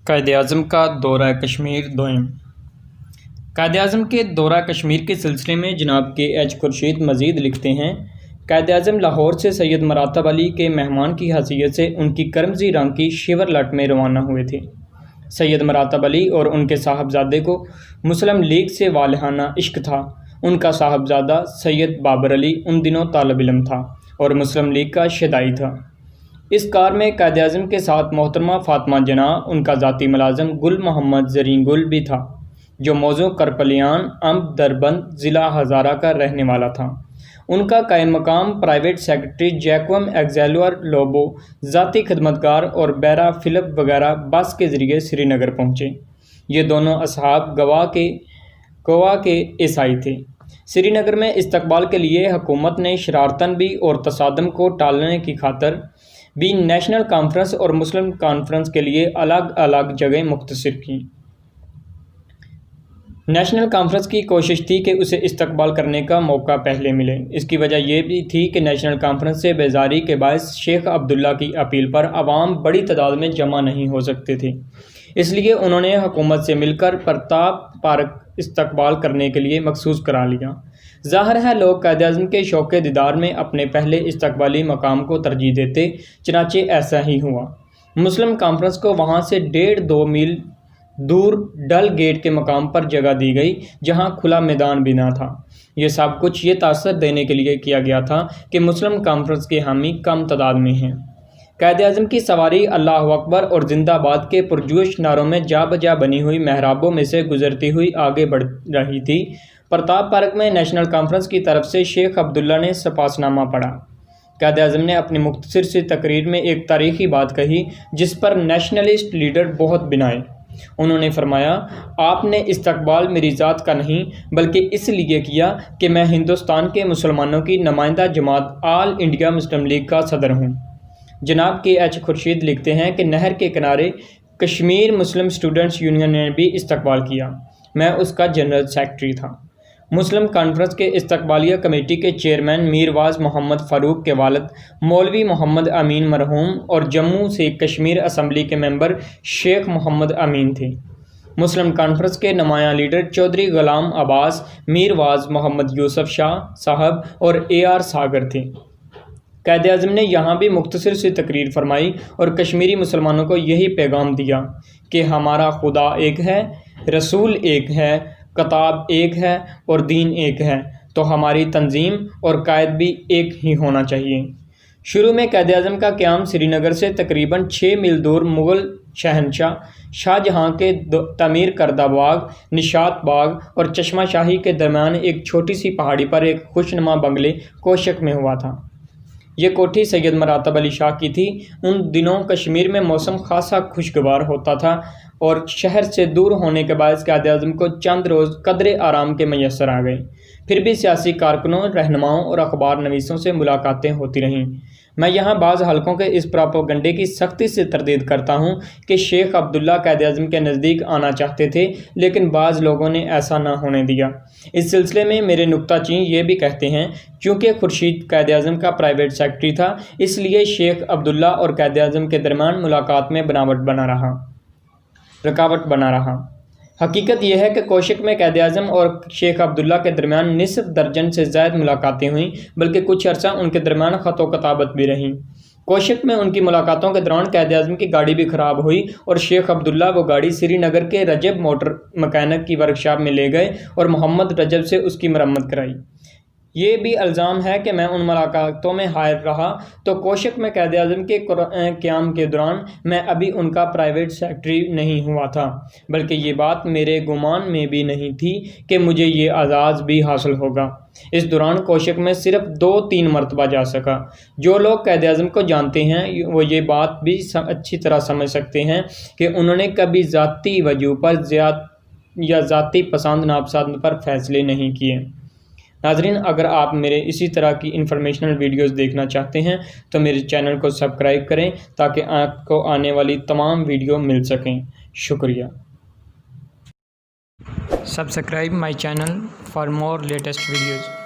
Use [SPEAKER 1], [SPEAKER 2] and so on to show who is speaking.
[SPEAKER 1] قائد-ے-اعظم کا دورہ کشمیر دوئم۔ قائد-ے-اعظم کے دورہ کشمیر کے سلسلے میں جناب کے ایچ خورشید مزید لکھتے ہیں، قائد-ے-اعظم لاہور سے سید مراتب علی کے مہمان کی حیثیت سے ان کی کرمزی رنگ کی شیور لٹ میں روانہ ہوئے تھے۔ سید مراتب علی اور ان کے صاحبزادے کو مسلم لیگ سے والہانہ عشق تھا۔ ان کا صاحبزادہ سید بابر علی ان دنوں طالب علم تھا اور مسلم لیگ کا شیدائی تھا۔ اس کار میں قائد-ے-اعظم کے ساتھ محترمہ فاطمہ جناح، ان کا ذاتی ملازم گل محمد زریں گل بھی تھا، جو موضوع کرپلیان امب دربند ضلع ہزارہ کا رہنے والا تھا۔ ان کا قائم مقام پرائیویٹ سیکرٹری جیکوم ایگزیلور لوبو، ذاتی خدمتگار اور بیرا فلپ وغیرہ بس کے ذریعے سری نگر پہنچے۔ یہ دونوں اصحاب گوا کے عیسائی تھے۔ سری نگر میں استقبال کے لیے حکومت نے شرارتاً بھی اور تصادم کو ٹالنے کی خاطر بھی نیشنل کانفرنس اور مسلم کانفرنس کے لیے الگ الگ جگہیں مختصر کیں۔ نیشنل کانفرنس کی کوشش تھی کہ اسے استقبال کرنے کا موقع پہلے ملے۔ اس کی وجہ یہ بھی تھی کہ نیشنل کانفرنس سے بیزاری کے باعث شیخ عبداللہ کی اپیل پر عوام بڑی تعداد میں جمع نہیں ہو سکتے تھے، اس لیے انہوں نے حکومت سے مل کر پرتاپ پارک استقبال کرنے کے لیے مخصوص کرا لیا۔ ظاہر ہے لوگ قائد-اعظم کے شوق دیدار میں اپنے پہلے استقبالی مقام کو ترجیح دیتے، چنانچہ ایسا ہی ہوا۔ مسلم کانفرنس کو وہاں سے 1.5-2 میل دور ڈل گیٹ کے مقام پر جگہ دی گئی، جہاں کھلا میدان بھی نہ تھا۔ یہ سب کچھ یہ تاثر دینے کے لیے کیا گیا تھا کہ مسلم کانفرنس کے حامی کم تعداد میں ہیں۔ قائد-اعظم کی سواری اللہ اکبر اور زندہ باد کے پرجوش نعروں میں جا بجا بنی ہوئی محرابوں میں سے گزرتی ہوئی آگے بڑھ رہی تھی۔ پرتاپ پارک میں نیشنل کانفرنس کی طرف سے شیخ عبداللہ نے سپاسنامہ پڑھا۔ قائد-اعظم نے اپنی مختصر سی تقریر میں ایک تاریخی بات کہی جس پر نیشنلسٹ لیڈر بہت بنائے۔ انہوں نے فرمایا، آپ نے استقبال میری ذات کا نہیں بلکہ اس لیے کیا کہ میں ہندوستان کے مسلمانوں کی نمائندہ جماعت آل انڈیا مسلم لیگ کا صدر ہوں۔ جناب کے ایچ خورشید لکھتے ہیں کہ نہر کے کنارے کشمیر مسلم اسٹوڈنٹس یونین نے بھی استقبال کیا۔ میں اس کا جنرل سیکرٹری تھا۔ مسلم کانفرنس کے استقبالیہ کمیٹی کے چیئرمین میر واعظ محمد فاروق کے والد مولوی محمد امین مرحوم اور جموں سے کشمیر اسمبلی کے ممبر شیخ محمد امین تھے۔ مسلم کانفرنس کے نمایاں لیڈر چودھری غلام عباس، میر واعظ محمد یوسف شاہ صاحب اور AR ساگر تھے۔ قائد-اعظم نے یہاں بھی مختصر سی تقریر فرمائی اور کشمیری مسلمانوں کو یہی پیغام دیا کہ ہمارا خدا ایک ہے، رسول ایک ہے، کتاب ایک ہے اور دین ایک ہے، تو ہماری تنظیم اور قائد بھی ایک ہی ہونا چاہیے۔ شروع میں قائد-اعظم کا قیام سری نگر سے تقریباً 6 میل دور مغل شہنشاہ شاہجہاں کے تعمیر کردہ باغ، نشاط باغ اور چشمہ شاہی کے درمیان ایک چھوٹی سی پہاڑی پر ایک خوشنما بنگلے کوشک میں ہوا تھا۔ یہ کوٹھی سید مراتب علی شاہ کی تھی۔ ان دنوں کشمیر میں موسم خاصا خوشگوار ہوتا تھا اور شہر سے دور ہونے کے باعث قائد-اعظم کو چند روز قدرے آرام کے میسر آ گئے۔ پھر بھی سیاسی کارکنوں، رہنماؤں اور اخبار نویسوں سے ملاقاتیں ہوتی رہیں۔ میں یہاں بعض حلقوں کے اس پراپیگنڈے کی سختی سے تردید کرتا ہوں کہ شیخ عبداللہ قائد-اعظم کے نزدیک آنا چاہتے تھے، لیکن بعض لوگوں نے ایسا نہ ہونے دیا۔ اس سلسلے میں میرے نکتہ چین یہ بھی کہتے ہیں، چونکہ خورشید قائد-اعظم کا پرائیویٹ سیکرٹری تھا، اس لیے شیخ عبداللہ اور قائد-اعظم کے درمیان ملاقات میں رکاوٹ بنا رہا۔ حقیقت یہ ہے کہ کوشک میں قائد-اعظم اور شیخ عبداللہ کے درمیان نصف درجن سے زائد ملاقاتیں ہوئیں، بلکہ کچھ عرصہ ان کے درمیان خط و کتابت بھی رہیں۔ کوشک میں ان کی ملاقاتوں کے دوران قائد-اعظم کی گاڑی بھی خراب ہوئی اور شیخ عبداللہ وہ گاڑی سری نگر کے رجب موٹر مکینک کی ورکشاپ میں لے گئے اور محمد رجب سے اس کی مرمت کرائی۔ یہ بھی الزام ہے کہ میں ان ملاقاتوں میں حاضر رہا تو کوشک میں قائد-اعظم کے قیام کے دوران میں ابھی ان کا پرائیویٹ سیکرٹری نہیں ہوا تھا، بلکہ یہ بات میرے گمان میں بھی نہیں تھی کہ مجھے یہ اعزاز بھی حاصل ہوگا۔ اس دوران کوشک میں صرف 2-3 مرتبہ جا سکا۔ جو لوگ قائد-اعظم کو جانتے ہیں وہ یہ بات بھی اچھی طرح سمجھ سکتے ہیں کہ انہوں نے کبھی ذاتی وجوہ پر یا ذاتی پسند ناپسند پر فیصلے نہیں کیے۔ ناظرین، اگر آپ میرے اسی طرح کی انفارمیشنل ویڈیوز دیکھنا چاہتے ہیں تو میرے چینل کو سبسکرائب کریں تاکہ آپ کو آنے والی تمام ویڈیو مل سکیں۔ شکریہ۔ Subscribe my channel for more latest videos.